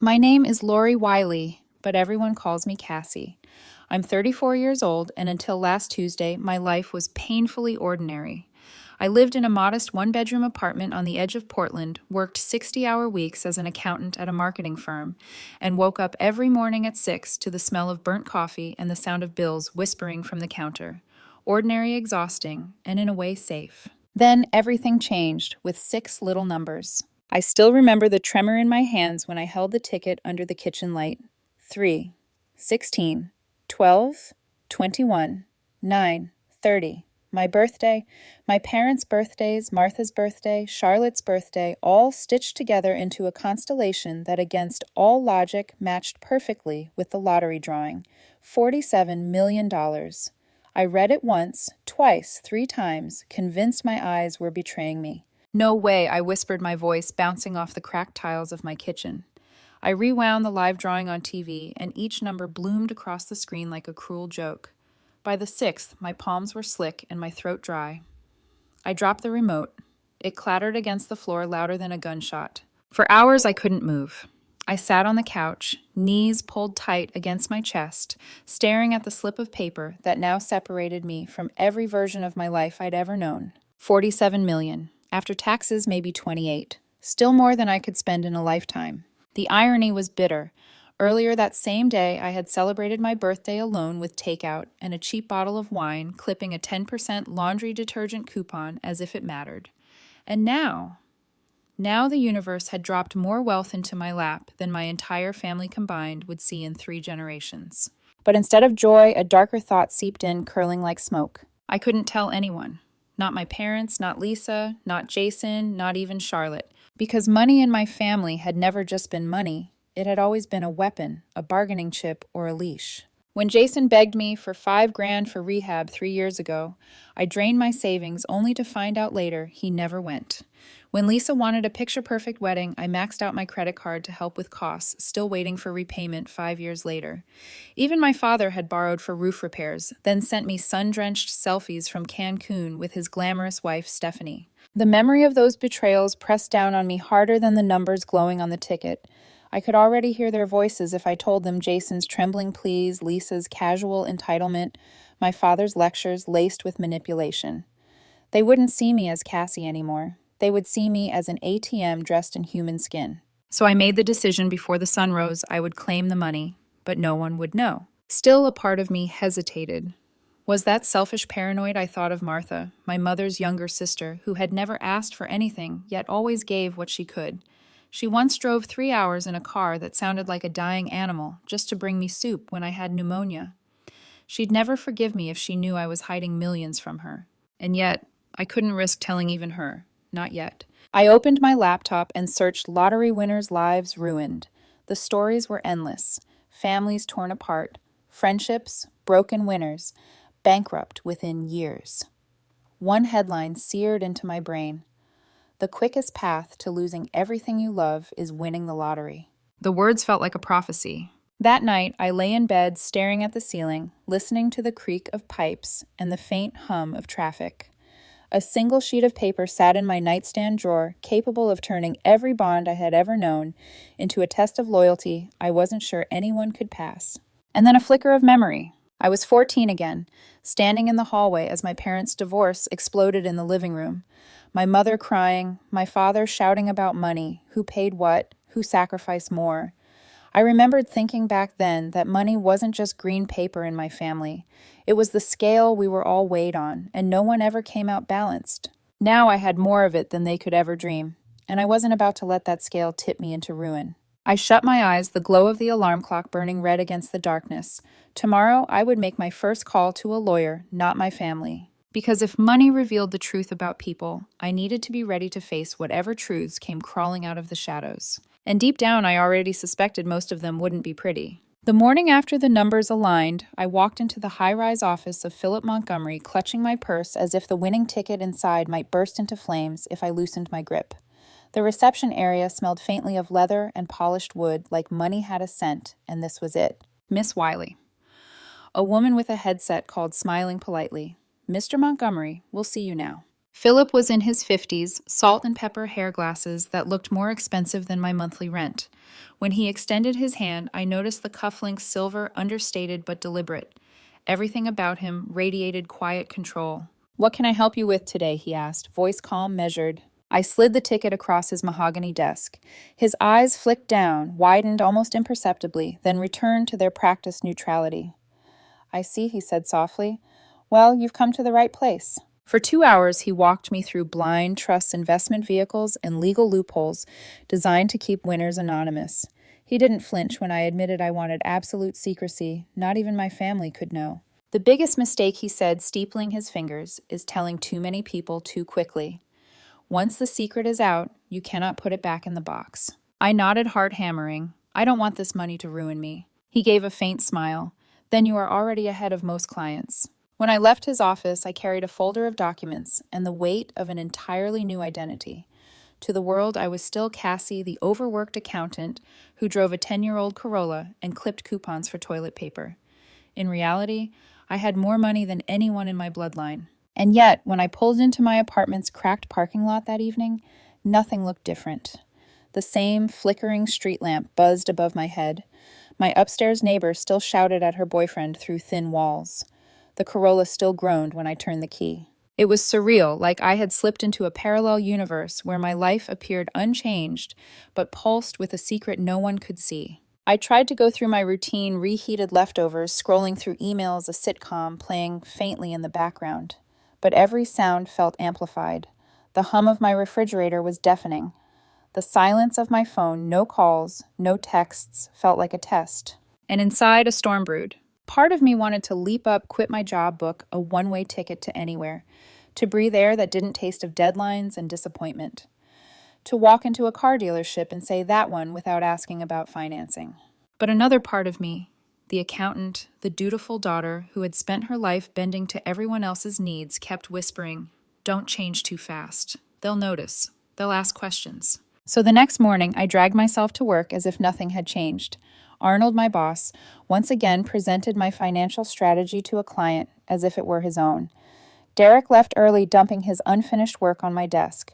My name is Lori Wiley, but everyone calls me Cassie. I'm 34 years old, and until last Tuesday, my life was painfully ordinary. I lived in a modest one-bedroom apartment on the edge of Portland, worked 60-hour weeks as an accountant at a marketing firm, and woke up every morning at 6 to the smell of burnt coffee and the sound of bills whispering from the counter. Ordinary, exhausting, and in a way safe. Then everything changed with 6 little numbers. I still remember the tremor in my hands when I held the ticket under the kitchen light. 3, 16, 12, 21, 9, 30. My birthday, my parents' birthdays, Martha's birthday, Charlotte's birthday, all stitched together into a constellation that against all logic matched perfectly with the lottery drawing. $47 million. I read it once, twice, 3 times, convinced my eyes were betraying me. No way, I whispered, my voice bouncing off the cracked tiles of my kitchen. I rewound the live drawing on TV, and each number bloomed across the screen like a cruel joke. By the 6th, my palms were slick and my throat dry. I dropped the remote. It clattered against the floor louder than a gunshot. For hours, I couldn't move. I sat on the couch, knees pulled tight against my chest, staring at the slip of paper that now separated me from every version of my life I'd ever known. 47 million. After taxes, maybe 28. Still more than I could spend in a lifetime. The irony was bitter. Earlier that same day, I had celebrated my birthday alone with takeout and a cheap bottle of wine, clipping a 10% laundry detergent coupon as if it mattered. And now the universe had dropped more wealth into my lap than my entire family combined would see in 3 generations. But instead of joy, a darker thought seeped in, curling like smoke. I couldn't tell anyone. Not my parents, not Lisa, not Jason, not even Charlotte. Because money in my family had never just been money. It had always been a weapon, a bargaining chip, or a leash. When Jason begged me for $5,000 for rehab 3 years ago, I drained my savings only to find out later he never went. When Lisa wanted a picture-perfect wedding, I maxed out my credit card to help with costs, still waiting for repayment 5 years later. Even my father had borrowed for roof repairs, then sent me sun-drenched selfies from Cancun with his glamorous wife, Stephanie. The memory of those betrayals pressed down on me harder than the numbers glowing on the ticket. I could already hear their voices if I told them Jason's trembling pleas, Lisa's casual entitlement, my father's lectures laced with manipulation. They wouldn't see me as Cassie anymore. They would see me as an ATM dressed in human skin. So I made the decision before the sun rose I would claim the money, but no one would know. Still, a part of me hesitated. Was that selfish paranoid I thought of Martha, my mother's younger sister, who had never asked for anything, yet always gave what she could? She once drove 3 hours in a car that sounded like a dying animal just to bring me soup when I had pneumonia. She'd never forgive me if she knew I was hiding millions from her. And yet, I couldn't risk telling even her. Not yet. I opened my laptop and searched lottery winners' lives ruined. The stories were endless. Families torn apart. Friendships, broken winners. Bankrupt within years. One headline seared into my brain. The quickest path to losing everything you love is winning the lottery. The words felt like a prophecy. That night, I lay in bed staring at the ceiling, listening to the creak of pipes and the faint hum of traffic. A single sheet of paper sat in my nightstand drawer, capable of turning every bond I had ever known into a test of loyalty I wasn't sure anyone could pass. And then a flicker of memory. I was 14 again, standing in the hallway as my parents' divorce exploded in the living room. My mother crying, my father shouting about money, who paid what, who sacrificed more. I remembered thinking back then that money wasn't just green paper in my family. It was the scale we were all weighed on, and no one ever came out balanced. Now I had more of it than they could ever dream, and I wasn't about to let that scale tip me into ruin. I shut my eyes, the glow of the alarm clock burning red against the darkness. Tomorrow, I would make my first call to a lawyer, not my family. Because if money revealed the truth about people, I needed to be ready to face whatever truths came crawling out of the shadows. And deep down, I already suspected most of them wouldn't be pretty. The morning after the numbers aligned, I walked into the high-rise office of Philip Montgomery, clutching my purse as if the winning ticket inside might burst into flames if I loosened my grip. The reception area smelled faintly of leather and polished wood, like money had a scent, and this was it. Miss Wiley. A woman with a headset called, smiling politely. Mr. Montgomery, we'll see you now. Philip was in his 50s, salt and pepper hair glasses that looked more expensive than my monthly rent. When he extended his hand, I noticed the cufflinks silver, understated but deliberate. Everything about him radiated quiet control. "What can I help you with today?" he asked, voice calm, measured. I slid the ticket across his mahogany desk. His eyes flicked down, widened almost imperceptibly, then returned to their practiced neutrality. "I see," he said softly. "Well, you've come to the right place." For 2 hours, he walked me through blind trust investment vehicles and legal loopholes designed to keep winners anonymous. He didn't flinch when I admitted I wanted absolute secrecy. Not even my family could know. "The biggest mistake," he said, steepling his fingers, "is telling too many people too quickly. Once the secret is out, you cannot put it back in the box." I nodded, heart hammering. "I don't want this money to ruin me." He gave a faint smile. "Then you are already ahead of most clients." When I left his office, I carried a folder of documents and the weight of an entirely new identity. To the world, I was still Cassie, the overworked accountant who drove a 10-year-old Corolla and clipped coupons for toilet paper. In reality, I had more money than anyone in my bloodline. And yet, when I pulled into my apartment's cracked parking lot that evening, nothing looked different. The same flickering street lamp buzzed above my head. My upstairs neighbor still shouted at her boyfriend through thin walls. The Corolla still groaned when I turned the key. It was surreal, like I had slipped into a parallel universe where my life appeared unchanged, but pulsed with a secret no one could see. I tried to go through my routine, reheated leftovers, scrolling through emails, a sitcom playing faintly in the background. But every sound felt amplified. The hum of my refrigerator was deafening. The silence of my phone, no calls, no texts, felt like a test. And inside, a storm brewed. Part of me wanted to leap up, quit my job, book a one-way ticket to anywhere, to breathe air that didn't taste of deadlines and disappointment, to walk into a car dealership and say that one without asking about financing. But another part of me, the accountant, the dutiful daughter who had spent her life bending to everyone else's needs, kept whispering, "Don't change too fast. They'll notice. They'll ask questions." So the next morning, I dragged myself to work as if nothing had changed. Arnold, my boss, once again presented my financial strategy to a client as if it were his own. Derek left early, dumping his unfinished work on my desk.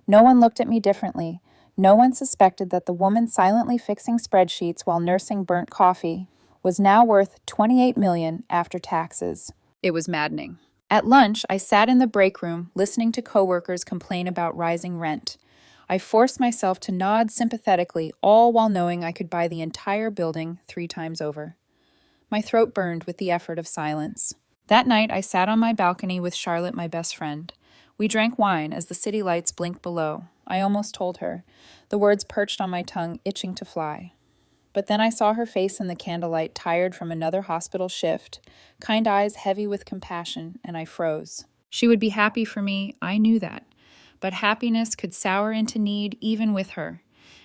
No one looked at me differently. No one suspected that the woman silently fixing spreadsheets while nursing burnt coffee was now worth $28 million after taxes. It was maddening. At lunch, I sat in the break room, listening to coworkers complain about rising rent. I forced myself to nod sympathetically, all while knowing I could buy the entire building 3 times over. My throat burned with the effort of silence. That night, I sat on my balcony with Charlotte, my best friend. We drank wine as the city lights blinked below. I almost told her. The words perched on my tongue, itching to fly. But then I saw her face in the candlelight, tired from another hospital shift, kind eyes heavy with compassion, and I froze. She would be happy for me, I knew that. But happiness could sour into need even with her.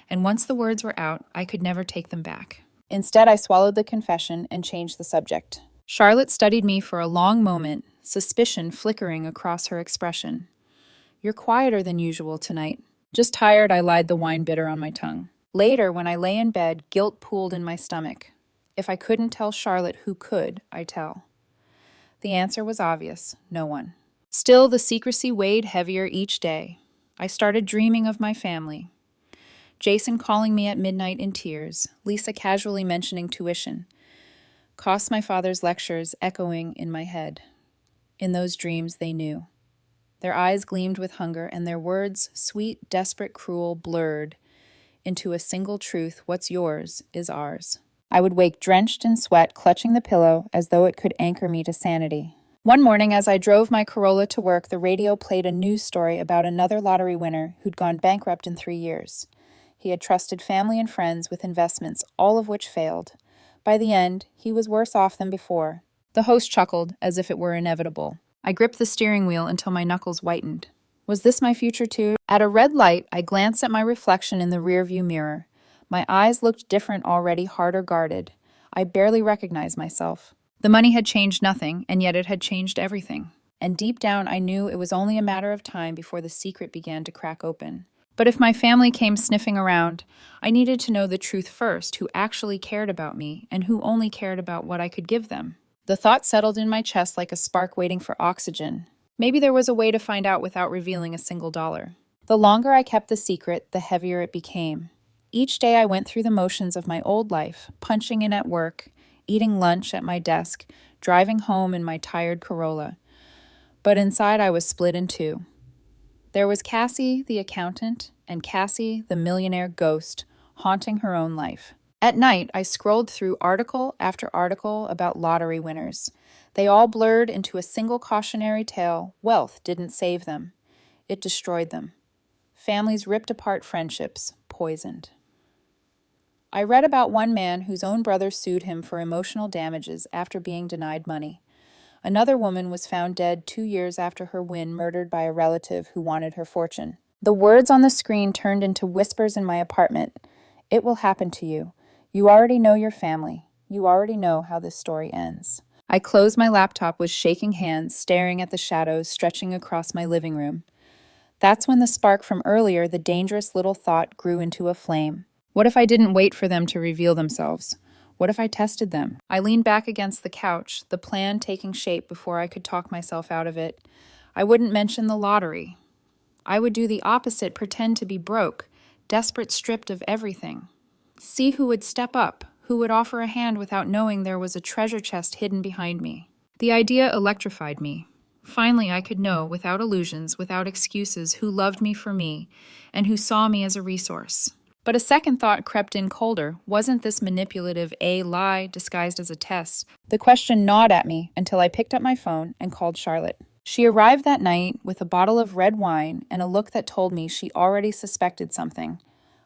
And once the words were out, I could never take them back. Instead, I swallowed the confession and changed the subject. Charlotte studied me for a long moment, suspicion flickering across her expression. "You're quieter than usual tonight." "Just tired," I lied, the wine bitter on my tongue. Later, when I lay in bed, guilt pooled in my stomach. If I couldn't tell Charlotte, who could I tell? The answer was obvious: no one. Still, the secrecy weighed heavier each day. I started dreaming of my family. Jason calling me at midnight in tears, Lisa casually mentioning tuition, cost my father's lectures echoing in my head. In those dreams, they knew. Their eyes gleamed with hunger, and their words, sweet, desperate, cruel, blurred into a single truth: what's yours is ours. I would wake drenched in sweat, clutching the pillow as though it could anchor me to sanity. One morning, as I drove my Corolla to work, the radio played a news story about another lottery winner who'd gone bankrupt in 3 years. He had trusted family and friends with investments, all of which failed. By the end, he was worse off than before. The host chuckled, as if it were inevitable. I gripped the steering wheel until my knuckles whitened. Was this my future too? At a red light, I glanced at my reflection in the rearview mirror. My eyes looked different already, harder guarded. I barely recognized myself. The money had changed nothing, and yet it had changed everything. And deep down, I knew it was only a matter of time before the secret began to crack open. But if my family came sniffing around, I needed to know the truth first: who actually cared about me, and who only cared about what I could give them. The thought settled in my chest like a spark waiting for oxygen. Maybe there was a way to find out without revealing a single dollar. The longer I kept the secret, the heavier it became. Each day I went through the motions of my old life, punching in at work, eating lunch at my desk, driving home in my tired Corolla. But inside I was split in two. There was Cassie, the accountant, and Cassie, the millionaire ghost, haunting her own life. At night, I scrolled through article after article about lottery winners. They all blurred into a single cautionary tale. Wealth didn't save them. It destroyed them. Families ripped apart, friendships poisoned. I read about one man whose own brother sued him for emotional damages after being denied money. Another woman was found dead 2 years after her win, murdered by a relative who wanted her fortune. The words on the screen turned into whispers in my apartment. It will happen to you. You already know your family. You already know how this story ends. I closed my laptop with shaking hands, staring at the shadows stretching across my living room. That's when the spark from earlier, the dangerous little thought, grew into a flame. What if I didn't wait for them to reveal themselves? What if I tested them? I leaned back against the couch, the plan taking shape before I could talk myself out of it. I wouldn't mention the lottery. I would do the opposite, pretend to be broke, desperate, stripped of everything. See who would step up, who would offer a hand without knowing there was a treasure chest hidden behind me. The idea electrified me. Finally, I could know, without illusions, without excuses, who loved me for me, and who saw me as a resource. But a second thought crept in colder. Wasn't this manipulative a lie disguised as a test? The question gnawed at me until I picked up my phone and called Charlotte. She arrived that night with a bottle of red wine and a look that told me she already suspected something.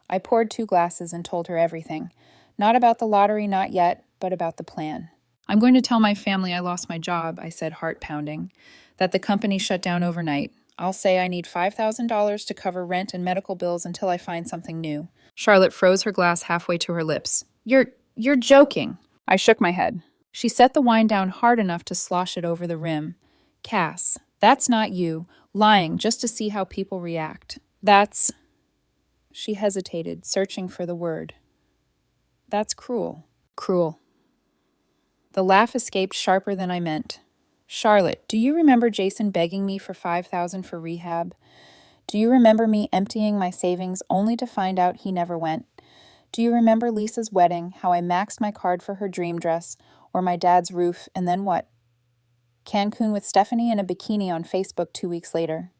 I poured 2 glasses and told her everything. Not about the lottery, not yet, but about the plan. I'm going to tell my family I lost my job, I said, heart pounding, that the company shut down overnight. I'll say I need $5,000 to cover rent and medical bills until I find something new. Charlotte froze her glass halfway to her lips. You're joking. I shook my head. She set the wine down hard enough to slosh it over the rim. Cass, that's not you, lying just to see how people react. That's... She hesitated, searching for the word. That's cruel. Cruel. The laugh escaped sharper than I meant. Charlotte, do you remember Jason begging me for $5,000 for rehab? Do you remember me emptying my savings only to find out he never went? Do you remember Lisa's wedding, how I maxed my card for her dream dress, or my dad's roof, and then what? Cancun with Stephanie in a bikini on Facebook 2 weeks later.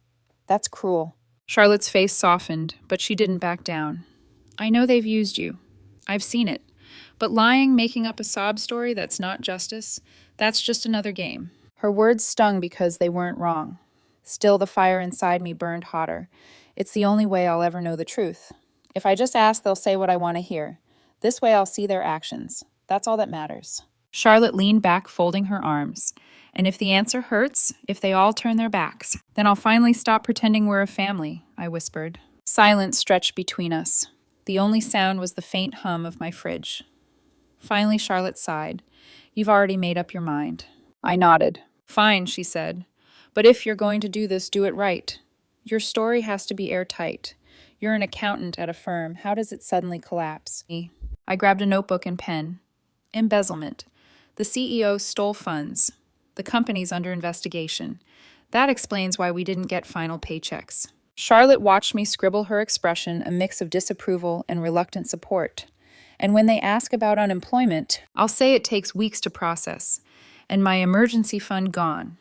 That's cruel. Charlotte's face softened, but she didn't back down. I know they've used you. I've seen it. But lying, making up a sob story that's not justice, that's just another game. Her words stung because they weren't wrong. Still, the fire inside me burned hotter. It's the only way I'll ever know the truth. If I just ask, they'll say what I want to hear. This way I'll see their actions. That's all that matters. Charlotte leaned back, folding her arms. And if the answer hurts, if they all turn their backs, then I'll finally stop pretending we're a family, I whispered. Silence stretched between us. The only sound was the faint hum of my fridge. Finally, Charlotte sighed. You've already made up your mind. I nodded. Fine, she said. But if you're going to do this, do it right. Your story has to be airtight. You're an accountant at a firm. How does it suddenly collapse? I grabbed a notebook and pen. Embezzlement. The CEO stole funds. The company's under investigation. That explains why we didn't get final paychecks. Charlotte watched me scribble her expression, a mix of disapproval and reluctant support. And when they ask about unemployment, I'll say it takes weeks to process. And my emergency fund gone.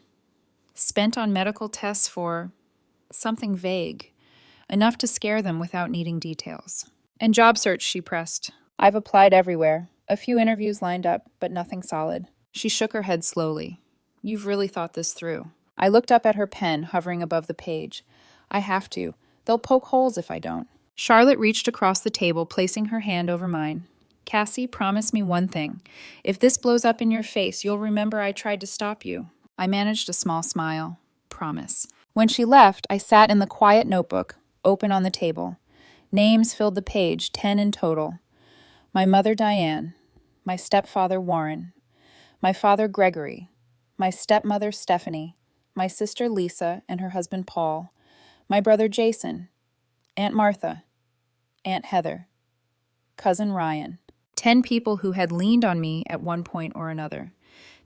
Spent on medical tests for something vague. Enough to scare them without needing details. And job search, she pressed. I've applied everywhere. A few interviews lined up, but nothing solid. She shook her head slowly. You've really thought this through. I looked up at her pen, hovering above the page. I have to. They'll poke holes if I don't. Charlotte reached across the table, placing her hand over mine. Cassie, promise me one thing. If this blows up in your face, you'll remember I tried to stop you. I managed a small smile. Promise. When she left, I sat in the quiet notebook, open on the table. Names filled the page, 10 in total. My mother, Diane. My stepfather, Warren. My father, Gregory. My stepmother, Stephanie. My sister, Lisa, and her husband, Paul. My brother, Jason. Aunt Martha. Aunt Heather. Cousin Ryan. 10 people who had leaned on me at one point or another.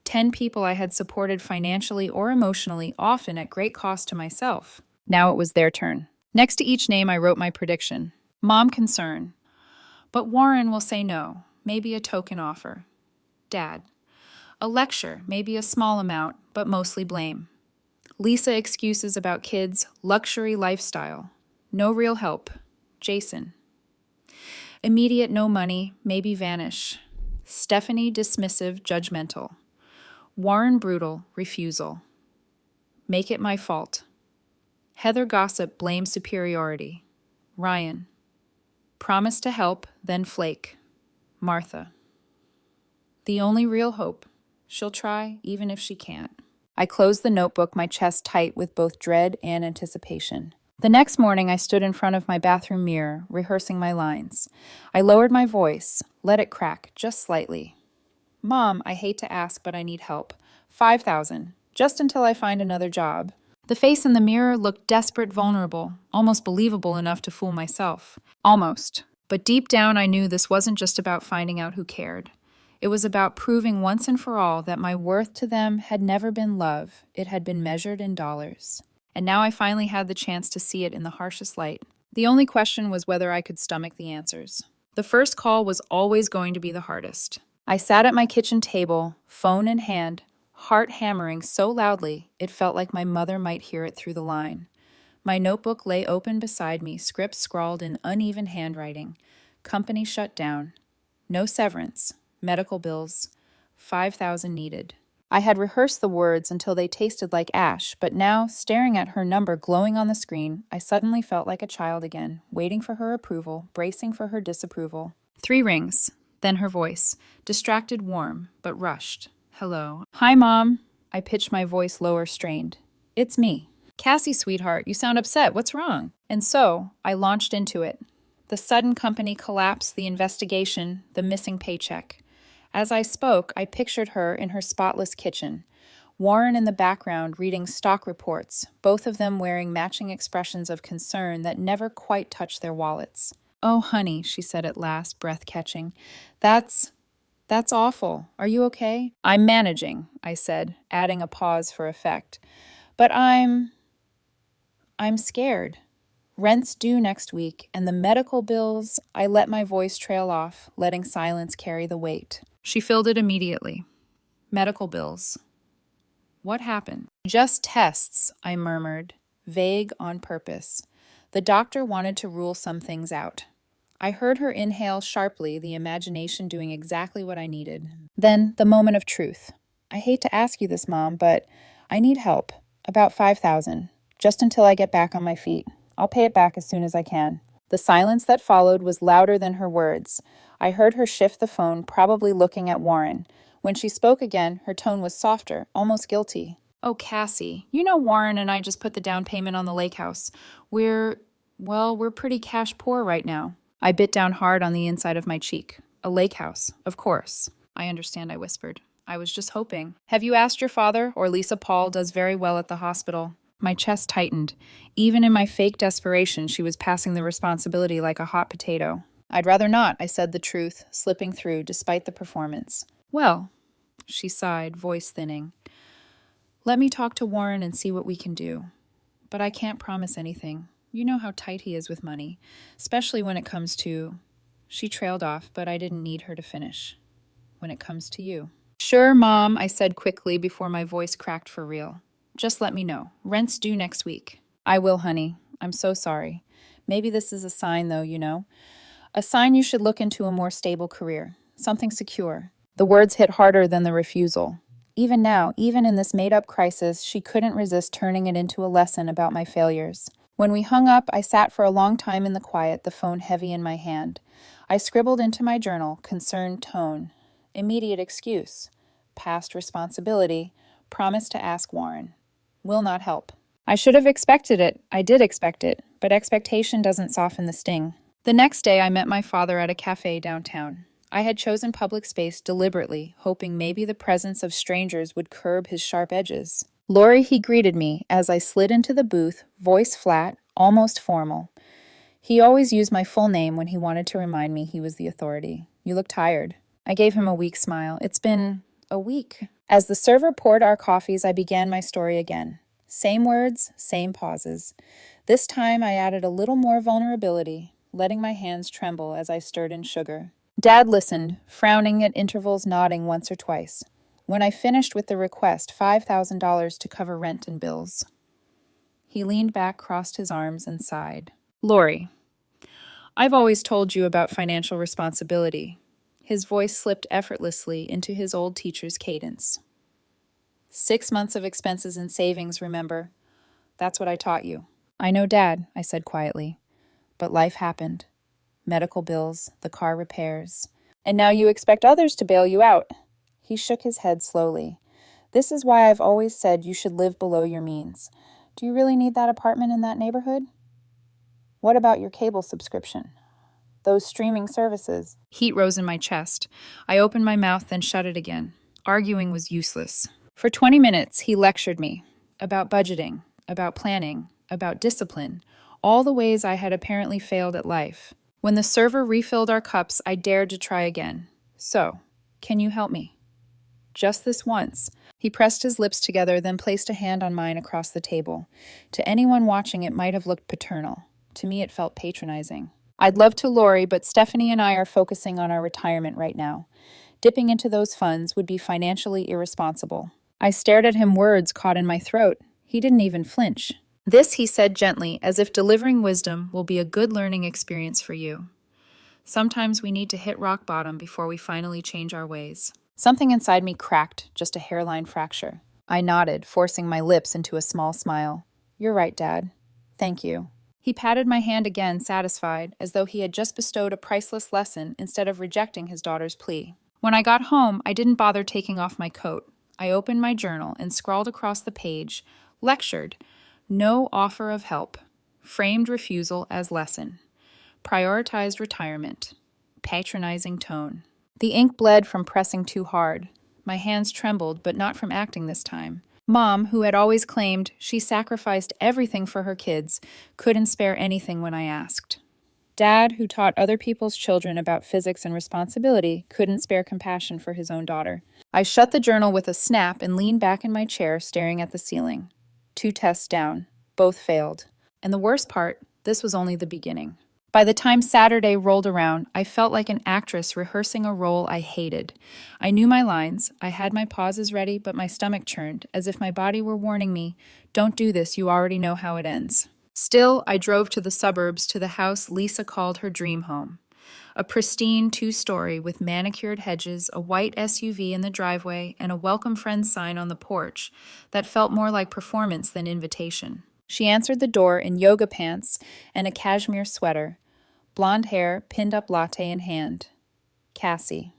10 people I had supported financially or emotionally, often at great cost to myself. Now it was their turn. Next to each name, I wrote my prediction. Mom, concern. But Warren will say no, maybe a token offer. Dad. A lecture, maybe a small amount, but mostly blame. Lisa, excuses about kids, luxury lifestyle. No real help. Jason. Immediate no money, maybe vanish. Stephanie, dismissive, judgmental. Warren, brutal, refusal. Make it my fault. Heather, gossip, blame superiority. Ryan. Promise to help, then flake. Martha. The only real hope. She'll try, even if she can't. I closed the notebook, my chest tight with both dread and anticipation. The next morning, I stood in front of my bathroom mirror, rehearsing my lines. I lowered my voice, let it crack, just slightly. Mom, I hate to ask, but I need help. 5,000, just until I find another job. The face in the mirror looked desperate, vulnerable, almost believable enough to fool myself. Almost. But deep down, I knew this wasn't just about finding out who cared. It was about proving once and for all that my worth to them had never been love. It had been measured in dollars. And now I finally had the chance to see it in the harshest light. The only question was whether I could stomach the answers. The first call was always going to be the hardest. I sat at my kitchen table, phone in hand, heart hammering so loudly it felt like my mother might hear it through the line. My notebook lay open beside me, scripts scrawled in uneven handwriting. Company shut down. No severance. Medical bills. 5,000 needed. I had rehearsed the words until they tasted like ash, but now, staring at her number glowing on the screen, I suddenly felt like a child again, waiting for her approval, bracing for her disapproval. 3 rings. Then her voice. Distracted, warm, but rushed. Hello. Hi, Mom. I pitched my voice lower, strained. It's me. Cassie, sweetheart, you sound upset. What's wrong? And so, I launched into it. The sudden company collapse, the investigation, the missing paycheck. As I spoke, I pictured her in her spotless kitchen. Warren in the background reading stock reports, both of them wearing matching expressions of concern that never quite touched their wallets. Oh, honey, she said at last, breath catching. That's awful. Are you okay? I'm managing, I said, adding a pause for effect. But I'm scared. Rent's due next week, and the medical bills, I let my voice trail off, letting silence carry the weight. She filled it immediately. Medical bills. What happened? Just tests, I murmured, vague on purpose. The doctor wanted to rule some things out. I heard her inhale sharply, the imagination doing exactly what I needed. Then, the moment of truth. I hate to ask you this, Mom, but I need help. About 5,000, just until I get back on my feet. I'll pay it back as soon as I can. The silence that followed was louder than her words. I heard her shift the phone, probably looking at Warren. When she spoke again, her tone was softer, almost guilty. Oh, Cassie, you know Warren and I just put the down payment on the lake house. We're pretty cash poor right now. I bit down hard on the inside of my cheek. A lake house, of course. I understand, I whispered. I was just hoping. Have you asked your father, or Lisa Paul does very well at the hospital? My chest tightened. Even in my fake desperation, she was passing the responsibility like a hot potato. I'd rather not, I said the truth, slipping through despite the performance. Well, she sighed, voice thinning. Let me talk to Warren and see what we can do. But I can't promise anything. You know how tight he is with money, especially when it comes to... She trailed off, but I didn't need her to finish. When it comes to you. Sure, Mom, I said quickly before my voice cracked for real. Just let me know. Rent's due next week. I will, honey. I'm so sorry. Maybe this is a sign, though, you know. A sign you should look into a more stable career. Something secure. The words hit harder than the refusal. Even now, even in this made-up crisis, she couldn't resist turning it into a lesson about my failures. When we hung up, I sat for a long time in the quiet, the phone heavy in my hand. I scribbled into my journal, concerned tone, immediate excuse, past responsibility, promise to ask Warren. Will not help. I should have expected it. I did expect it, but expectation doesn't soften the sting. The next day, I met my father at a cafe downtown. I had chosen public space deliberately, hoping maybe the presence of strangers would curb his sharp edges. Lori, he greeted me as I slid into the booth, voice flat, almost formal. He always used my full name when he wanted to remind me he was the authority. You look tired. I gave him a weak smile. It's been a week. As the server poured our coffees, I began my story again. Same words, same pauses. This time I added a little more vulnerability, letting my hands tremble as I stirred in sugar. Dad listened, frowning at intervals, nodding once or twice. When I finished with the request, $5,000 to cover rent and bills, he leaned back, crossed his arms, and sighed. Lori, I've always told you about financial responsibility. His voice slipped effortlessly into his old teacher's cadence. 6 months of expenses and savings, remember? That's what I taught you. I know, Dad, I said quietly. But life happened. Medical bills, the car repairs. And now you expect others to bail you out. He shook his head slowly. This is why I've always said you should live below your means. Do you really need that apartment in that neighborhood? What about your cable subscription? Those streaming services? Heat rose in my chest. I opened my mouth, then shut it again. Arguing was useless. For 20 minutes, he lectured me about budgeting, about planning, about discipline, all the ways I had apparently failed at life. When the server refilled our cups, I dared to try again. So, can you help me? Just this once. He pressed his lips together, then placed a hand on mine across the table. To anyone watching, it might have looked paternal. To me, it felt patronizing. I'd love to, Lori, but Stephanie and I are focusing on our retirement right now. Dipping into those funds would be financially irresponsible. I stared at him, words caught in my throat. He didn't even flinch. This, he said gently, as if delivering wisdom will be a good learning experience for you. Sometimes we need to hit rock bottom before we finally change our ways. Something inside me cracked, just a hairline fracture. I nodded, forcing my lips into a small smile. You're right, Dad. Thank you. He patted my hand again, satisfied, as though he had just bestowed a priceless lesson instead of rejecting his daughter's plea. When I got home, I didn't bother taking off my coat. I opened my journal and scrawled across the page, lectured, no offer of help, framed refusal as lesson, prioritized retirement, patronizing tone. The ink bled from pressing too hard. My hands trembled, but not from acting this time. Mom, who had always claimed she sacrificed everything for her kids, couldn't spare anything when I asked. Dad, who taught other people's children about physics and responsibility, couldn't spare compassion for his own daughter. I shut the journal with a snap and leaned back in my chair, staring at the ceiling. 2 tests down. Both failed. And the worst part, this was only the beginning. By the time Saturday rolled around, I felt like an actress rehearsing a role I hated. I knew my lines, I had my pauses ready, but my stomach churned, as if my body were warning me, don't do this, you already know how it ends. Still, I drove to the suburbs, to the house Lisa called her dream home. A pristine 2-story with manicured hedges, a white SUV in the driveway, and a welcome friends sign on the porch that felt more like performance than invitation. She answered the door in yoga pants and a cashmere sweater, blonde hair, pinned-up latte in hand. Cassie.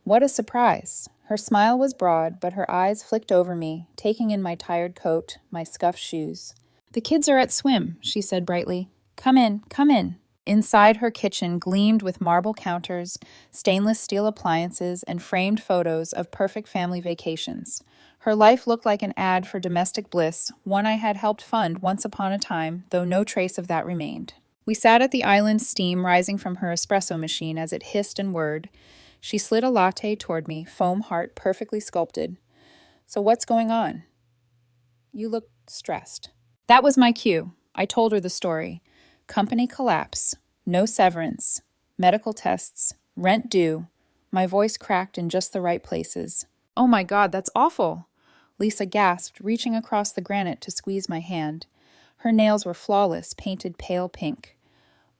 What a surprise. Her smile was broad, but her eyes flicked over me, taking in my tired coat, my scuffed shoes. The kids are at swim, she said brightly. Come in, come in. Inside, her kitchen gleamed with marble counters, stainless steel appliances, and framed photos of perfect family vacations. Her life looked like an ad for domestic bliss, one I had helped fund once upon a time, though no trace of that remained. We sat at the island, steam rising from her espresso machine as it hissed and whirred. She slid a latte toward me, foam heart perfectly sculpted. So what's going on? You look stressed. That was my cue. I told her the story. Company collapse, no severance, medical tests, rent due. My voice cracked in just the right places. Oh my God, that's awful. Lisa gasped, reaching across the granite to squeeze my hand. Her nails were flawless, painted pale pink.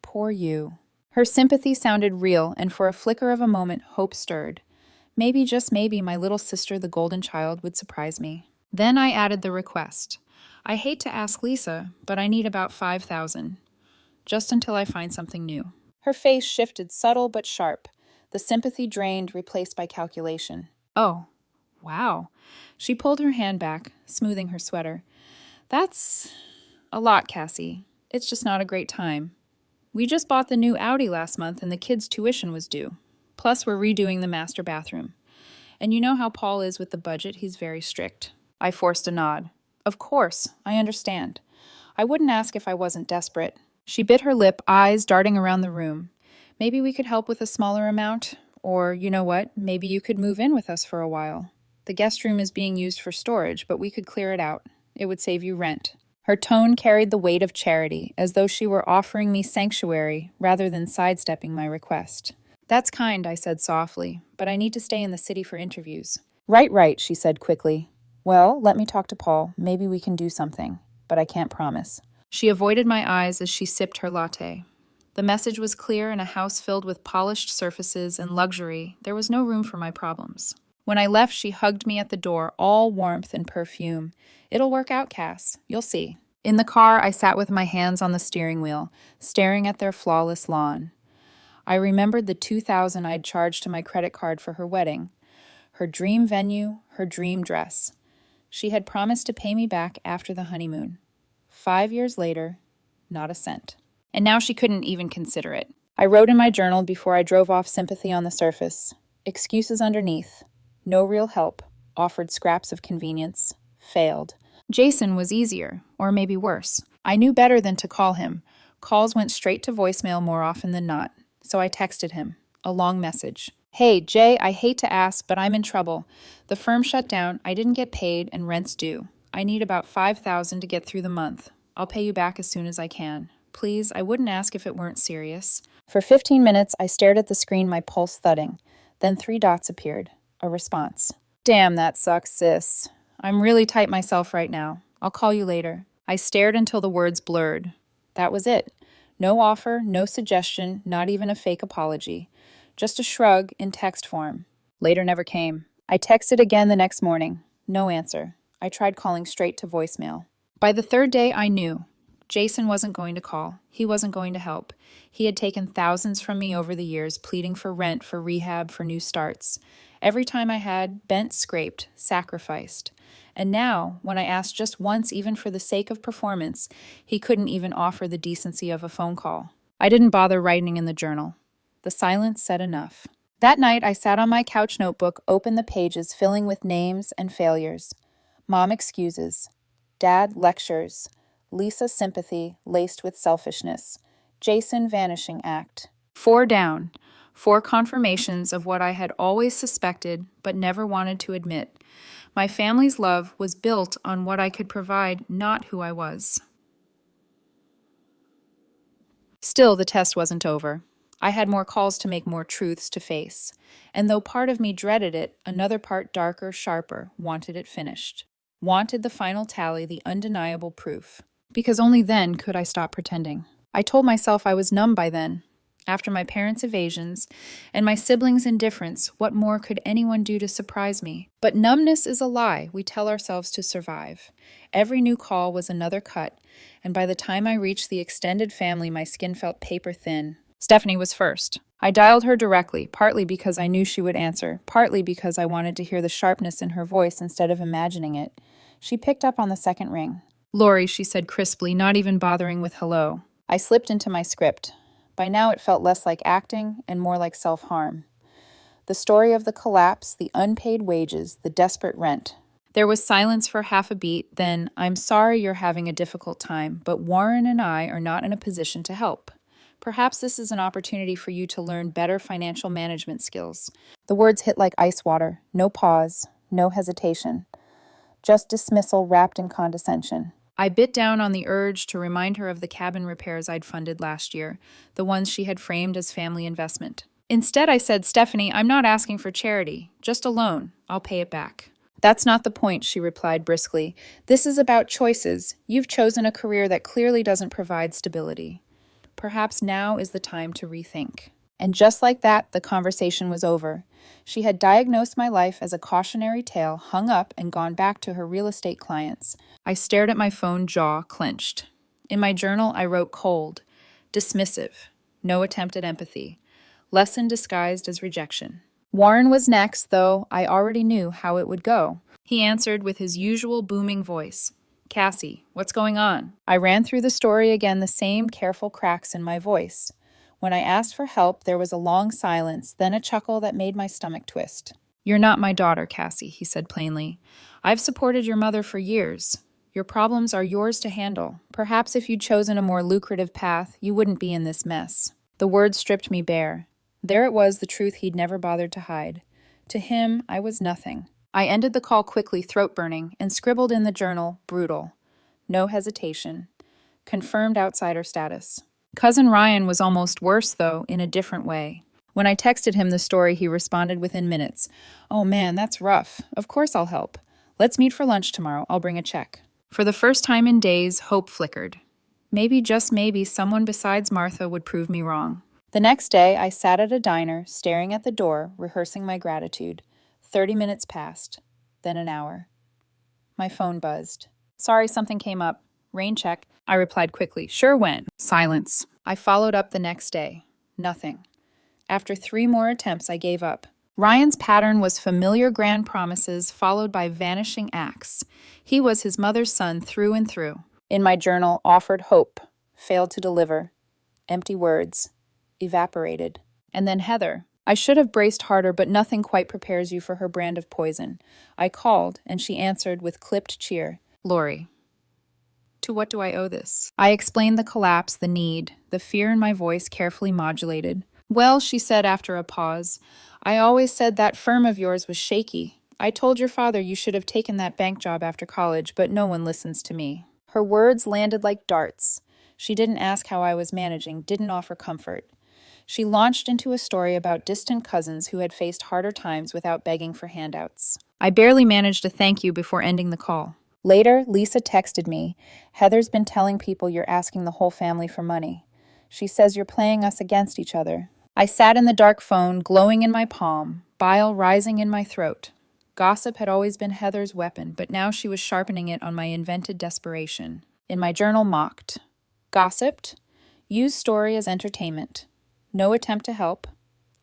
Poor you. Her sympathy sounded real, and for a flicker of a moment, hope stirred. Maybe, just maybe, my little sister, the golden child, would surprise me. Then I added the request. I hate to ask Lisa, but I need about $5,000. Just until I find something new. Her face shifted, subtle but sharp. The sympathy drained, replaced by calculation. Oh, wow. She pulled her hand back, smoothing her sweater. That's a lot, Cassie. It's just not a great time. We just bought the new Audi last month and the kids' tuition was due. Plus, we're redoing the master bathroom. And you know how Paul is with the budget, he's very strict. I forced a nod. Of course, I understand. I wouldn't ask if I wasn't desperate. She bit her lip, eyes darting around the room. Maybe we could help with a smaller amount, or, you know what, maybe you could move in with us for a while. The guest room is being used for storage, but we could clear it out. It would save you rent." Her tone carried the weight of charity, as though she were offering me sanctuary rather than sidestepping my request. "That's kind," I said softly, "but I need to stay in the city for interviews." Right, she said quickly. "Well, let me talk to Paul. Maybe we can do something, but I can't promise." She avoided my eyes as she sipped her latte. The message was clear. In a house filled with polished surfaces and luxury, there was no room for my problems. When I left, she hugged me at the door, all warmth and perfume. "It'll work out, Cass. You'll see." In the car, I sat with my hands on the steering wheel, staring at their flawless lawn. I remembered the $2,000 I'd charged to my credit card for her wedding, her dream venue, her dream dress. She had promised to pay me back after the honeymoon. 5 years later, not a cent. And now she couldn't even consider it. I wrote in my journal before I drove off, sympathy on the surface, excuses underneath, no real help, offered scraps of convenience, failed. Jason was easier, or maybe worse. I knew better than to call him. Calls went straight to voicemail more often than not, so I texted him, a long message. "Hey, Jay, I hate to ask, but I'm in trouble. The firm shut down, I didn't get paid, and rent's due. I need about $5,000 to get through the month. I'll pay you back as soon as I can. Please, I wouldn't ask if it weren't serious." For 15 minutes, I stared at the screen, my pulse thudding. Then 3 dots appeared. A response. "Damn, that sucks, sis. I'm really tight myself right now. I'll call you later." I stared until the words blurred. That was it. No offer, no suggestion, not even a fake apology. Just a shrug in text form. Later never came. I texted again the next morning. No answer. I tried calling straight to voicemail. By the 3rd day, I knew. Jason wasn't going to call. He wasn't going to help. He had taken thousands from me over the years, pleading for rent, for rehab, for new starts. Every time I had, bent, scraped, sacrificed. And now, when I asked just once, even for the sake of performance, he couldn't even offer the decency of a phone call. I didn't bother writing in the journal. The silence said enough. That night, I sat on my couch notebook, opened the pages, filling with names and failures. Mom excuses. Dad lectures. Lisa sympathy, laced with selfishness. Jason vanishing act. 4 down. 4 confirmations of what I had always suspected but never wanted to admit. My family's love was built on what I could provide, not who I was. Still, the test wasn't over. I had more calls to make, more truths to face. And though part of me dreaded it, another part, darker, sharper, wanted it finished. Wanted the final tally, the undeniable proof. Because only then could I stop pretending. I told myself I was numb by then. After my parents' evasions and my siblings' indifference, what more could anyone do to surprise me? But numbness is a lie we tell ourselves to survive. Every new call was another cut, and by the time I reached the extended family, my skin felt paper thin. Stephanie was first. I dialed her directly, partly because I knew she would answer, partly because I wanted to hear the sharpness in her voice instead of imagining it. She picked up on the second ring. "Lori," she said crisply, not even bothering with hello. I slipped into my script. By now it felt less like acting and more like self-harm. The story of the collapse, the unpaid wages, the desperate rent. There was silence for half a beat, then, "I'm sorry you're having a difficult time, but Warren and I are not in a position to help. Perhaps this is an opportunity for you to learn better financial management skills." The words hit like ice water. No pause, no hesitation. Just dismissal wrapped in condescension. I bit down on the urge to remind her of the cabin repairs I'd funded last year, the ones she had framed as family investment. Instead, I said, "Stephanie, I'm not asking for charity, just a loan. I'll pay it back." "That's not the point," she replied briskly. "This is about choices. You've chosen a career that clearly doesn't provide stability. Perhaps now is the time to rethink." And just like that, the conversation was over. She had diagnosed my life as a cautionary tale, hung up, and gone back to her real estate clients. I stared at my phone, jaw clenched. In my journal, I wrote cold, dismissive, no attempt at empathy, lesson disguised as rejection. Warren was next, though I already knew how it would go. He answered with his usual booming voice. "Cassie, what's going on?" I ran through the story again, the same careful cracks in my voice. When I asked for help, there was a long silence, then a chuckle that made my stomach twist. "You're not my daughter, Cassie," he said plainly. "I've supported your mother for years. Your problems are yours to handle. Perhaps if you'd chosen a more lucrative path, you wouldn't be in this mess." The words stripped me bare. There it was, the truth he'd never bothered to hide. To him, I was nothing. I ended the call quickly, throat burning, and scribbled in the journal, brutal. No hesitation. Confirmed outsider status. Cousin Ryan was almost worse, though, in a different way. When I texted him the story, he responded within minutes. Oh man, that's rough. Of course I'll help. Let's meet for lunch tomorrow. I'll bring a check. For the first time in days, hope flickered. Maybe, just maybe, someone besides Martha would prove me wrong. The next day, I sat at a diner, staring at the door, rehearsing my gratitude. 30 minutes passed, then an hour. My phone buzzed. Sorry, something came up. Rain check. I replied quickly. Sure, when? Silence. I followed up the next day. Nothing. After 3 more attempts, I gave up. Ryan's pattern was familiar grand promises followed by vanishing acts. He was his mother's son through and through. In my journal, offered hope, failed to deliver. Empty words. Evaporated. And then Heather. I should have braced harder, but nothing quite prepares you for her brand of poison. I called, and she answered with clipped cheer. Lori. To what do I owe this? I explained the collapse, the need, the fear in my voice carefully modulated. Well, she said after a pause, I always said that firm of yours was shaky. I told your father you should have taken that bank job after college, but no one listens to me. Her words landed like darts. She didn't ask how I was managing, didn't offer comfort. She launched into a story about distant cousins who had faced harder times without begging for handouts. I barely managed a thank you before ending the call. Later, Lisa texted me, Heather's been telling people you're asking the whole family for money. She says you're playing us against each other. I sat in the dark phone, glowing in my palm, bile rising in my throat. Gossip had always been Heather's weapon, but now she was sharpening it on my invented desperation. In my journal, mocked. Gossiped. Used story as entertainment. No attempt to help.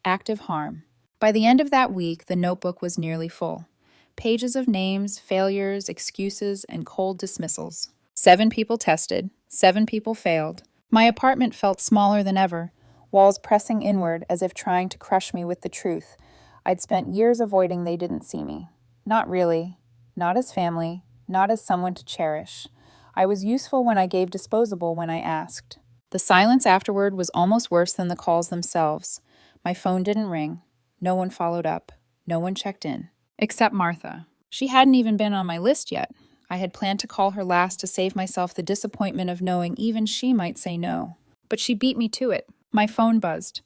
Active harm. By the end of that week, the notebook was nearly full. Pages of names, failures, excuses, and cold dismissals. 7 people tested. 7 people failed. My apartment felt smaller than ever, walls pressing inward as if trying to crush me with the truth. I'd spent years avoiding they didn't see me. Not really. Not as family. Not as someone to cherish. I was useful when I gave, disposable when I asked. The silence afterward was almost worse than the calls themselves. My phone didn't ring. No one followed up. No one checked in. Except Martha. She hadn't even been on my list yet. I had planned to call her last to save myself the disappointment of knowing even she might say no. But she beat me to it. My phone buzzed.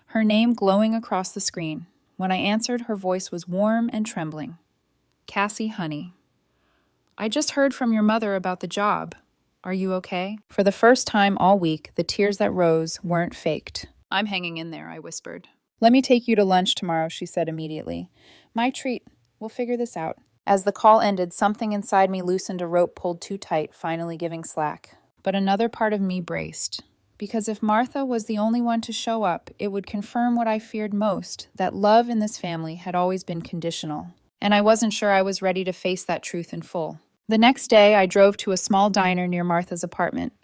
Her name glowing across the screen. When I answered, her voice was warm and trembling. Cassie, honey. I just heard from your mother about the job. Are you okay? For the first time all week, the tears that rose weren't faked. I'm hanging in there, I whispered. Let me take you to lunch tomorrow, she said immediately. My treat. We'll figure this out. As the call ended, something inside me loosened a rope pulled too tight, finally giving slack. But another part of me braced. Because if Martha was the only one to show up, it would confirm what I feared most, that love in this family had always been conditional. And I wasn't sure I was ready to face that truth in full. The next day, I drove to a small diner near Martha's apartment.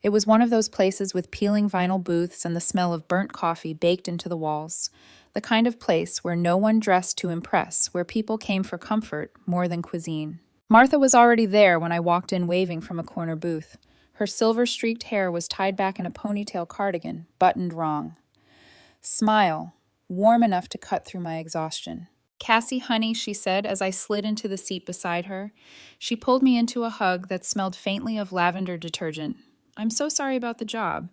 It was one of those places with peeling vinyl booths and the smell of burnt coffee baked into the walls. The kind of place where no one dressed to impress, where people came for comfort more than cuisine. Martha was already there when I walked in waving from a corner booth. Her silver-streaked hair was tied back in a ponytail cardigan, buttoned wrong. Smile, warm enough to cut through my exhaustion. Cassie, honey, she said as I slid into the seat beside her. She pulled me into a hug that smelled faintly of lavender detergent. I'm so sorry about the job.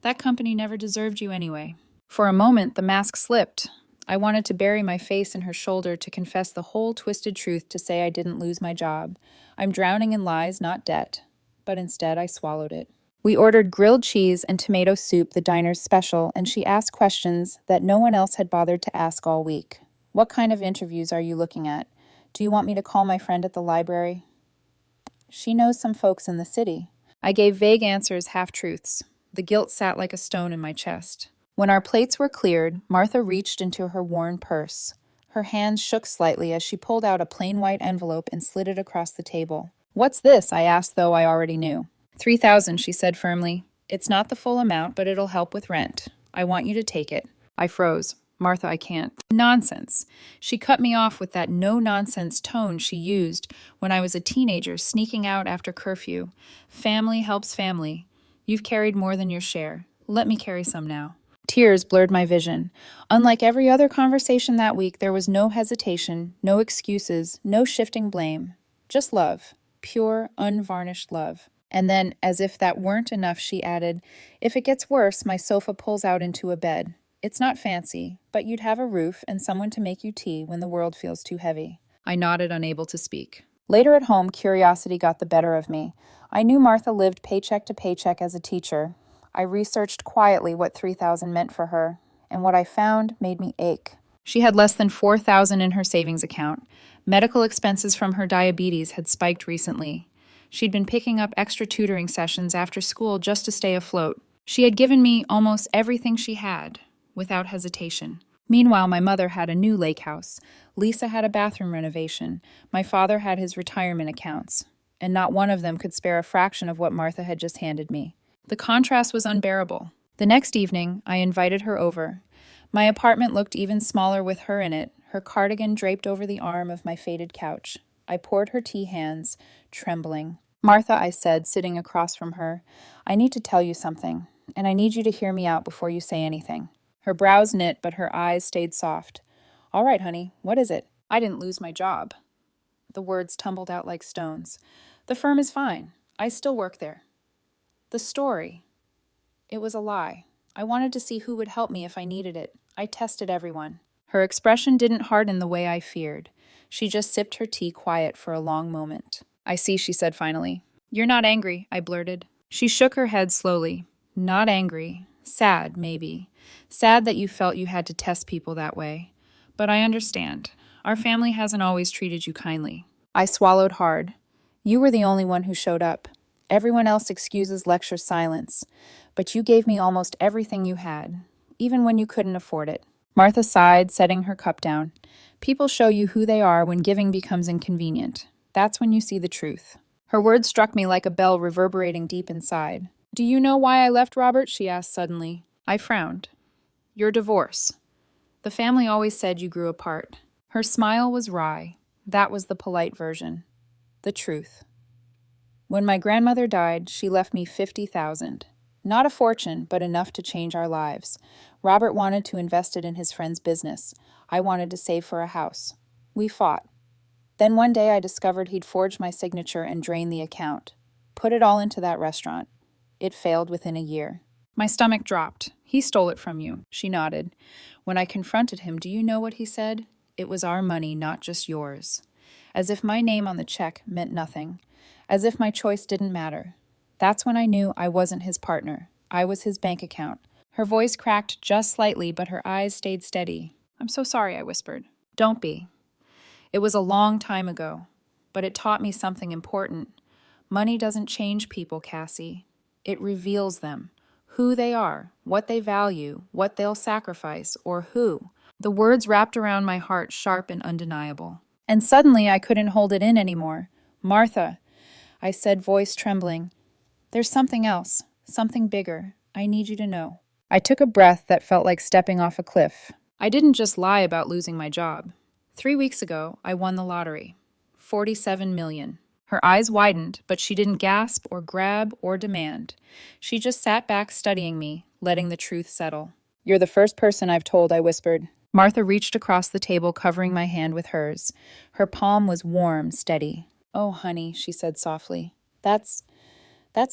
That company never deserved you anyway. For a moment, the mask slipped. I wanted to bury my face in her shoulder to confess the whole twisted truth to say I didn't lose my job. I'm drowning in lies, not debt. But instead, I swallowed it. We ordered grilled cheese and tomato soup, the diner's special, and she asked questions that no one else had bothered to ask all week. What kind of interviews are you looking at? Do you want me to call my friend at the library? She knows some folks in the city. I gave vague answers, half-truths. The guilt sat like a stone in my chest. When our plates were cleared, Martha reached into her worn purse. Her hands shook slightly as she pulled out a plain white envelope and slid it across the table. What's this? I asked, though I already knew. $3,000, she said firmly. It's not the full amount, but it'll help with rent. I want you to take it. I froze. Martha, I can't. Nonsense. She cut me off with that no-nonsense tone she used when I was a teenager sneaking out after curfew. Family helps family. You've carried more than your share. Let me carry some now. Tears blurred my vision. Unlike every other conversation that week, there was no hesitation, no excuses, no shifting blame. Just love. Pure, unvarnished love. And then, as if that weren't enough, she added, "If it gets worse, my sofa pulls out into a bed. It's not fancy, but you'd have a roof and someone to make you tea when the world feels too heavy." I nodded, unable to speak. Later at home, curiosity got the better of me. I knew Martha lived paycheck to paycheck as a teacher. I researched quietly what $3,000 meant for her, and what I found made me ache. She had less than $4,000 in her savings account. Medical expenses from her diabetes had spiked recently. She'd been picking up extra tutoring sessions after school just to stay afloat. She had given me almost everything she had, without hesitation. Meanwhile, my mother had a new lake house. Lisa had a bathroom renovation. My father had his retirement accounts. And not one of them could spare a fraction of what Martha had just handed me. The contrast was unbearable. The next evening, I invited her over. My apartment looked even smaller with her in it, her cardigan draped over the arm of my faded couch. I poured her tea hands, trembling. "Martha," I said, sitting across from her, "I need to tell you something, and I need you to hear me out before you say anything." Her brows knit, but her eyes stayed soft. "All right, honey, what is it?" "I didn't lose my job." The words tumbled out like stones. "The firm is fine. I still work there. The story, it was a lie. I wanted to see who would help me if I needed it. I tested everyone." Her expression didn't harden the way I feared. She just sipped her tea quiet for a long moment. "I see," she said finally. "You're not angry," I blurted. She shook her head slowly. "Not angry. Sad, maybe. Sad that you felt you had to test people that way. But I understand. Our family hasn't always treated you kindly." I swallowed hard. "You were the only one who showed up. Everyone else excuses lecture silence. But you gave me almost everything you had, even when you couldn't afford it." Martha sighed, setting her cup down. "People show you who they are when giving becomes inconvenient. That's when you see the truth." Her words struck me like a bell reverberating deep inside. "Do you know why I left Robert?" she asked suddenly. I frowned. "Your divorce. The family always said you grew apart." Her smile was wry. That was the polite version. The truth. "When my grandmother died, she left me $50,000. Not a fortune, but enough to change our lives. Robert wanted to invest it in his friend's business. I wanted to save for a house. We fought. Then one day I discovered he'd forged my signature and drained the account. Put it all into that restaurant. It failed within a year." My stomach dropped. "He stole it from you." She nodded. "When I confronted him, do you know what he said? It was our money, not just yours. As if my name on the check meant nothing. As if my choice didn't matter. That's when I knew I wasn't his partner. I was his bank account." Her voice cracked just slightly, but her eyes stayed steady. "I'm so sorry," I whispered. "Don't be. It was a long time ago, but it taught me something important. Money doesn't change people, Cassie. It reveals them. Who they are, what they value, what they'll sacrifice, or who." The words wrapped around my heart, sharp and undeniable. And suddenly I couldn't hold it in anymore. "Martha," I said, voice trembling, "there's something else, something bigger. I need you to know." I took a breath that felt like stepping off a cliff. I didn't just lie about losing my job. 3 weeks ago, I won the lottery. $47 million. Her eyes widened, but she didn't gasp or grab or demand. She just sat back studying me, letting the truth settle. "You're the first person I've told," I whispered. Martha reached across the table, covering my hand with hers. Her palm was warm, steady. "Oh, honey," she said softly. That's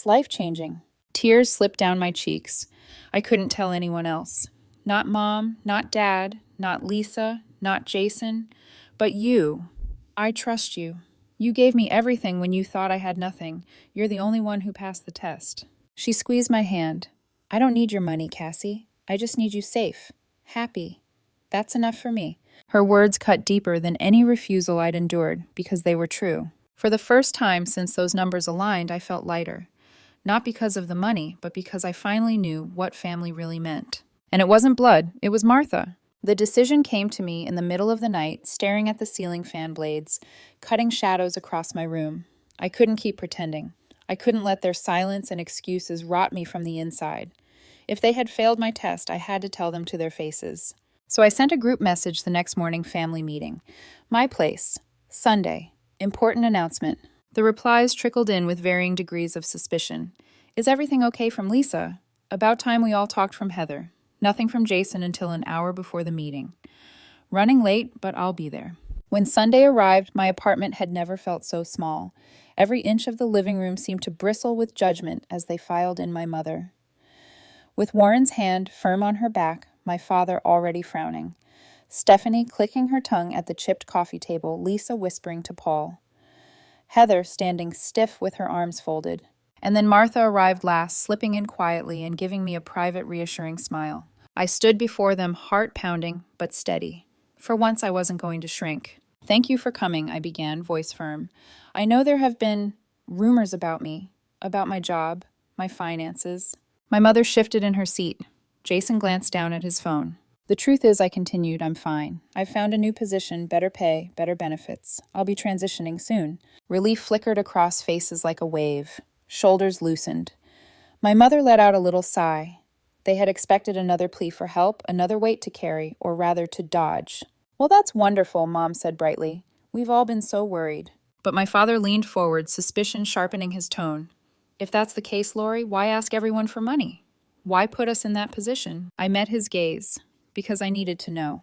life-changing." Tears slipped down my cheeks. I couldn't tell anyone else. Not Mom, not Dad, not Lisa, not Jason, but you. I trust you. You gave me everything when you thought I had nothing. You're the only one who passed the test." She squeezed my hand. "I don't need your money, Cassie. I just need you safe, happy. That's enough for me." Her words cut deeper than any refusal I'd endured, because they were true. For the first time since those numbers aligned, I felt lighter. Not because of the money, but because I finally knew what family really meant. And it wasn't blood, it was Martha. The decision came to me in the middle of the night, staring at the ceiling fan blades, cutting shadows across my room. I couldn't keep pretending. I couldn't let their silence and excuses rot me from the inside. If they had failed my test, I had to tell them to their faces. So I sent a group message the next morning family meeting. "My place. Sunday. Important announcement." The replies trickled in with varying degrees of suspicion. "Is everything okay from Lisa?" "About time we all talked" from Heather. Nothing from Jason until an hour before the meeting. Running late, but I'll be there. When Sunday arrived, my apartment had never felt so small. Every inch of the living room seemed to bristle with judgment as they filed in my mother. With Warren's hand firm on her back, my father already frowning. Stephanie clicking her tongue at the chipped coffee table, Lisa whispering to Paul. Heather standing stiff with her arms folded. And then Martha arrived last, slipping in quietly and giving me a private, reassuring smile. I stood before them, heart pounding, but steady. For once I wasn't going to shrink. Thank you for coming, I began, voice firm. I know there have been rumors about me, about my job, my finances. My mother shifted in her seat. Jason glanced down at his phone. The truth is, I continued, I'm fine. I've found a new position, better pay, better benefits. I'll be transitioning soon. Relief flickered across faces like a wave. Shoulders loosened. My mother let out a little sigh. They had expected another plea for help, another weight to carry, or rather to dodge. Well, that's wonderful, Mom said brightly. We've all been so worried. But my father leaned forward, suspicion sharpening his tone. If that's the case, Lori, why ask everyone for money? Why put us in that position? I met his gaze, because I needed to know.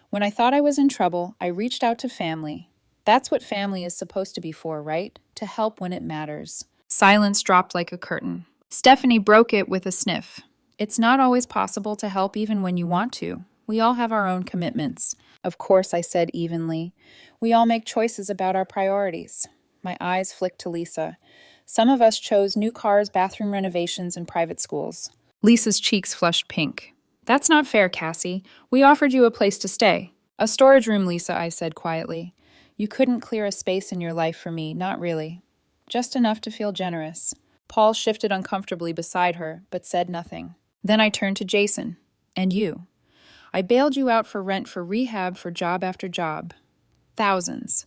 When I thought I was in trouble, I reached out to family. That's what family is supposed to be for, right? To help when it matters. Silence dropped like a curtain. Stephanie broke it with a sniff. It's not always possible to help even when you want to. We all have our own commitments. Of course, I said evenly. We all make choices about our priorities. My eyes flicked to Lisa. Some of us chose new cars, bathroom renovations, and private schools. Lisa's cheeks flushed pink. That's not fair, Cassie. We offered you a place to stay. A storage room, Lisa, I said quietly. You couldn't clear a space in your life for me, not really. Just enough to feel generous. Paul shifted uncomfortably beside her, but said nothing. Then I turned to Jason. And you. I bailed you out for rent, for rehab, for job after job. Thousands.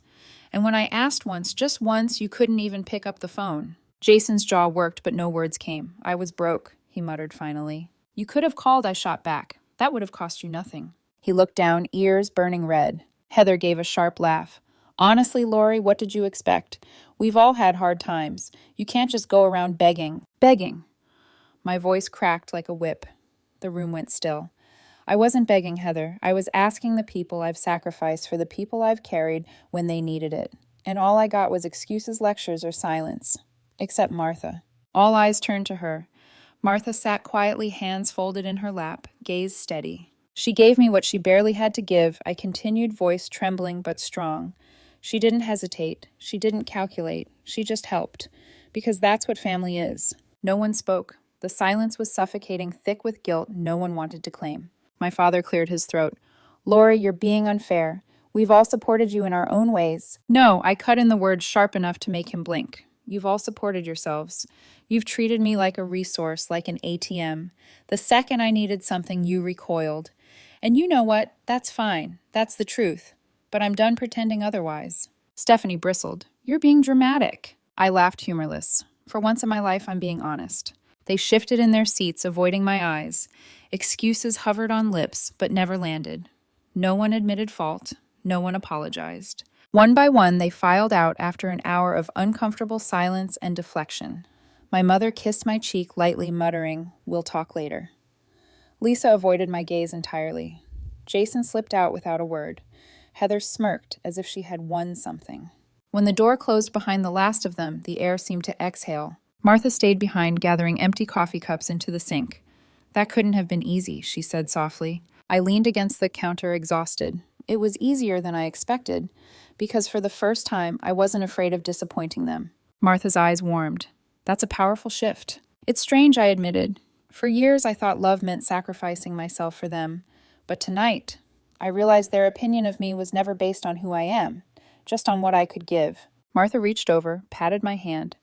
And when I asked once, just once, you couldn't even pick up the phone. Jason's jaw worked, but no words came. I was broke, he muttered finally. You could have called, I shot back. That would have cost you nothing. He looked down, ears burning red. Heather gave a sharp laugh. Honestly, Lori, what did you expect? We've all had hard times. You can't just go around begging. Begging. My voice cracked like a whip. The room went still. I wasn't begging, Heather. I was asking the people I've sacrificed for the people I've carried when they needed it. And all I got was excuses, lectures, or silence. Except Martha. All eyes turned to her. Martha sat quietly, hands folded in her lap, gaze steady. She gave me what she barely had to give, I continued, voice trembling but strong. She didn't hesitate. She didn't calculate. She just helped. Because that's what family is. No one spoke. The silence was suffocating, thick with guilt no one wanted to claim. My father cleared his throat. Lori, you're being unfair. We've all supported you in our own ways. No, I cut in the words sharp enough to make him blink. You've all supported yourselves. You've treated me like a resource, like an ATM. The second I needed something, you recoiled. And you know what? That's fine. That's the truth. But I'm done pretending otherwise. Stephanie bristled. You're being dramatic. I laughed humorless. For once in my life, I'm being honest. They shifted in their seats, avoiding my eyes. Excuses hovered on lips, but never landed. No one admitted fault. No one apologized. One by one, they filed out after an hour of uncomfortable silence and deflection. My mother kissed my cheek lightly, muttering, "We'll talk later." Lisa avoided my gaze entirely. Jason slipped out without a word. Heather smirked as if she had won something. When the door closed behind the last of them, the air seemed to exhale. Martha stayed behind, gathering empty coffee cups into the sink. That couldn't have been easy, she said softly. I leaned against the counter, exhausted. It was easier than I expected, because for the first time, I wasn't afraid of disappointing them. Martha's eyes warmed. That's a powerful shift. It's strange, I admitted. For years, I thought love meant sacrificing myself for them. But tonight, I realized their opinion of me was never based on who I am, just on what I could give. Martha reached over, patted my hand.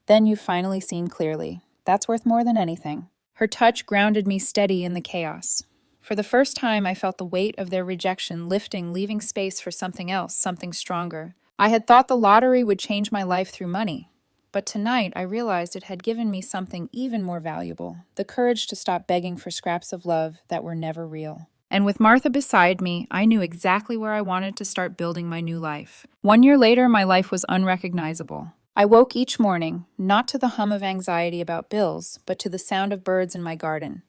Then you've finally seen clearly. That's worth more than anything. Her touch grounded me steady in the chaos. For the first time, I felt the weight of their rejection lifting, leaving space for something else, something stronger. I had thought the lottery would change my life through money. But tonight, I realized it had given me something even more valuable, the courage to stop begging for scraps of love that were never real. And with Martha beside me, I knew exactly where I wanted to start building my new life. 1 year later, my life was unrecognizable. I woke each morning, not to the hum of anxiety about bills, but to the sound of birds in my garden.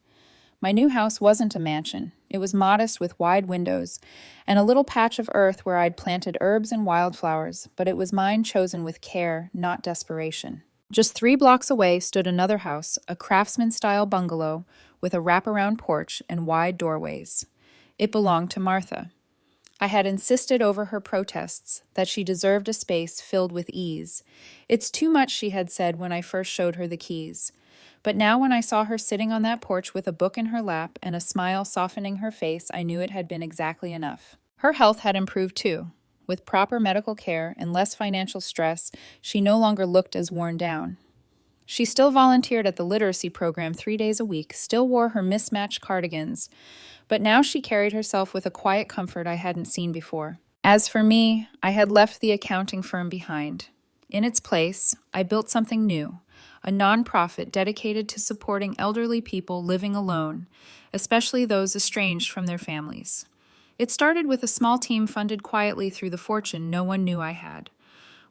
My new house wasn't a mansion. It was modest with wide windows and a little patch of earth where I'd planted herbs and wildflowers, but it was mine chosen with care, not desperation. Just 3 blocks away stood another house, a craftsman-style bungalow with a wraparound porch and wide doorways. It belonged to Martha. I had insisted over her protests that she deserved a space filled with ease. It's too much, she had said when I first showed her the keys. But now when I saw her sitting on that porch with a book in her lap and a smile softening her face, I knew it had been exactly enough. Her health had improved too. With proper medical care and less financial stress, she no longer looked as worn down. She still volunteered at the literacy program 3 days a week, still wore her mismatched cardigans, but now she carried herself with a quiet comfort I hadn't seen before. As for me, I had left the accounting firm behind. In its place, I built something new, a nonprofit dedicated to supporting elderly people living alone, especially those estranged from their families. It started with a small team funded quietly through the fortune no one knew I had.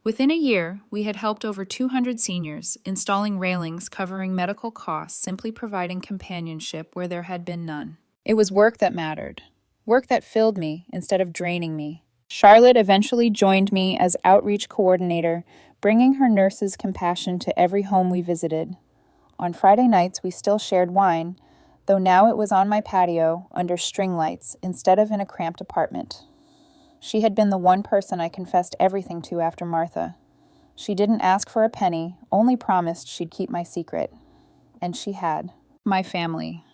Within a year, we had helped over 200 seniors, installing railings covering medical costs, simply providing companionship where there had been none. It was work that mattered, work that filled me instead of draining me. Charlotte eventually joined me as outreach coordinator, bringing her nurse's compassion to every home we visited. On Friday nights, we still shared wine, though now it was on my patio under string lights instead of in a cramped apartment. She had been the one person I confessed everything to after Martha. She didn't ask for a penny, only promised she'd keep my secret. And she had. My family.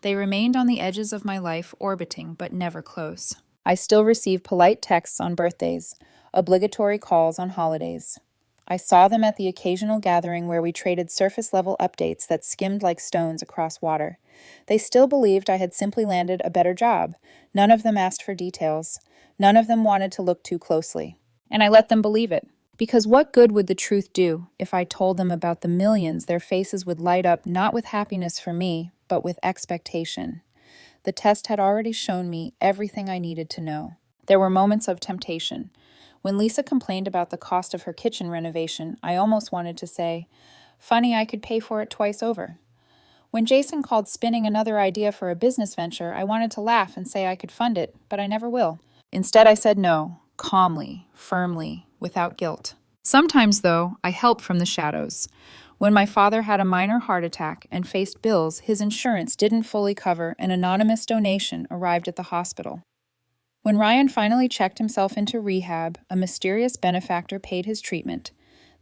They remained on the edges of my life, orbiting, but never close. I still receive polite texts on birthdays, obligatory calls on holidays. I saw them at the occasional gathering where we traded surface-level updates that skimmed like stones across water. They still believed I had simply landed a better job. None of them asked for details. None of them wanted to look too closely. And I let them believe it. Because what good would the truth do if I told them about the millions their faces would light up not with happiness for me, but with expectation? The test had already shown me everything I needed to know. There were moments of temptation. When Lisa complained about the cost of her kitchen renovation, I almost wanted to say, "Funny, I could pay for it twice over." When Jason called spinning another idea for a business venture, I wanted to laugh and say I could fund it, but I never will. Instead, I said no, calmly, firmly, without guilt. Sometimes, though, I helped from the shadows. When my father had a minor heart attack and faced bills his insurance didn't fully cover, an anonymous donation arrived at the hospital. When Ryan finally checked himself into rehab, a mysterious benefactor paid his treatment.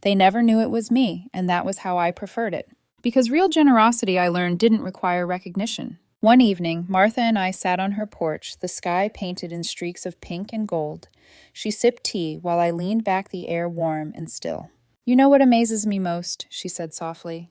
They never knew it was me, and that was how I preferred it. Because real generosity, I learned, didn't require recognition. One evening, Martha and I sat on her porch, the sky painted in streaks of pink and gold. She sipped tea while I leaned back, the air warm and still. "You know what amazes me most," she said softly.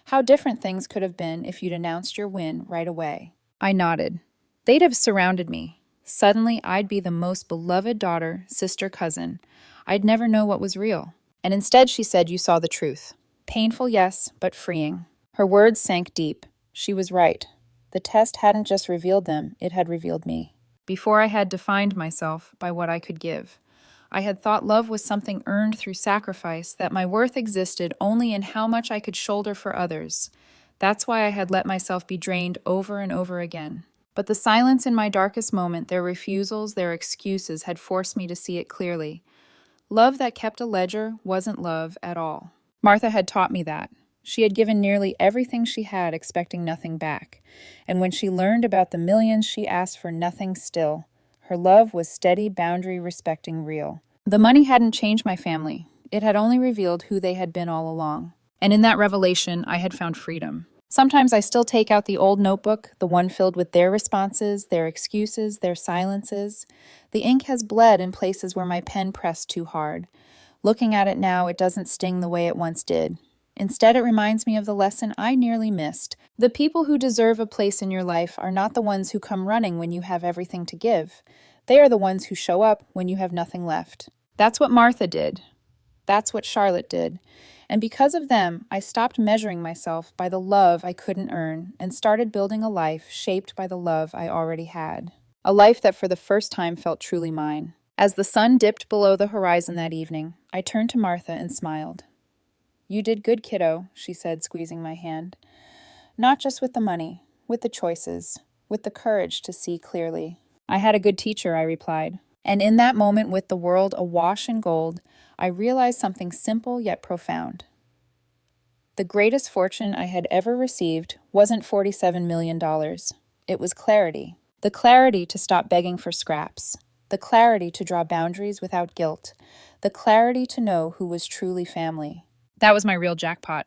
"How different things could have been if you'd announced your win right away." I nodded. They'd have surrounded me. Suddenly, I'd be the most beloved daughter, sister, cousin. I'd never know what was real. And instead, she said, "You saw the truth." Painful, yes, but freeing. Her words sank deep. She was right. The test hadn't just revealed them, it had revealed me. Before I had defined myself by what I could give. I had thought love was something earned through sacrifice, that my worth existed only in how much I could shoulder for others. That's why I had let myself be drained over and over again. But the silence in my darkest moment, their refusals, their excuses, had forced me to see it clearly. Love that kept a ledger wasn't love at all. Martha had taught me that. She had given nearly everything she had, expecting nothing back. And when she learned about the millions, she asked for nothing still. Her love was steady, boundary-respecting, real. The money hadn't changed my family. It had only revealed who they had been all along. And in that revelation, I had found freedom. Sometimes I still take out the old notebook, the one filled with their responses, their excuses, their silences. The ink has bled in places where my pen pressed too hard. Looking at it now, it doesn't sting the way it once did. Instead, it reminds me of the lesson I nearly missed. The people who deserve a place in your life are not the ones who come running when you have everything to give. They are the ones who show up when you have nothing left. That's what Martha did. That's what Charlotte did. And because of them, I stopped measuring myself by the love I couldn't earn and started building a life shaped by the love I already had. A life that for the first time felt truly mine. As the sun dipped below the horizon that evening, I turned to Martha and smiled. "You did good, kiddo," she said, squeezing my hand. "Not just with the money, with the choices, with the courage to see clearly. I had a good teacher, I replied. And in that moment, with the world awash in gold, I realized something simple yet profound. The greatest fortune I had ever received wasn't $47 million. It was clarity. The clarity to stop begging for scraps. The clarity to draw boundaries without guilt. The clarity to know who was truly family. That was my real jackpot.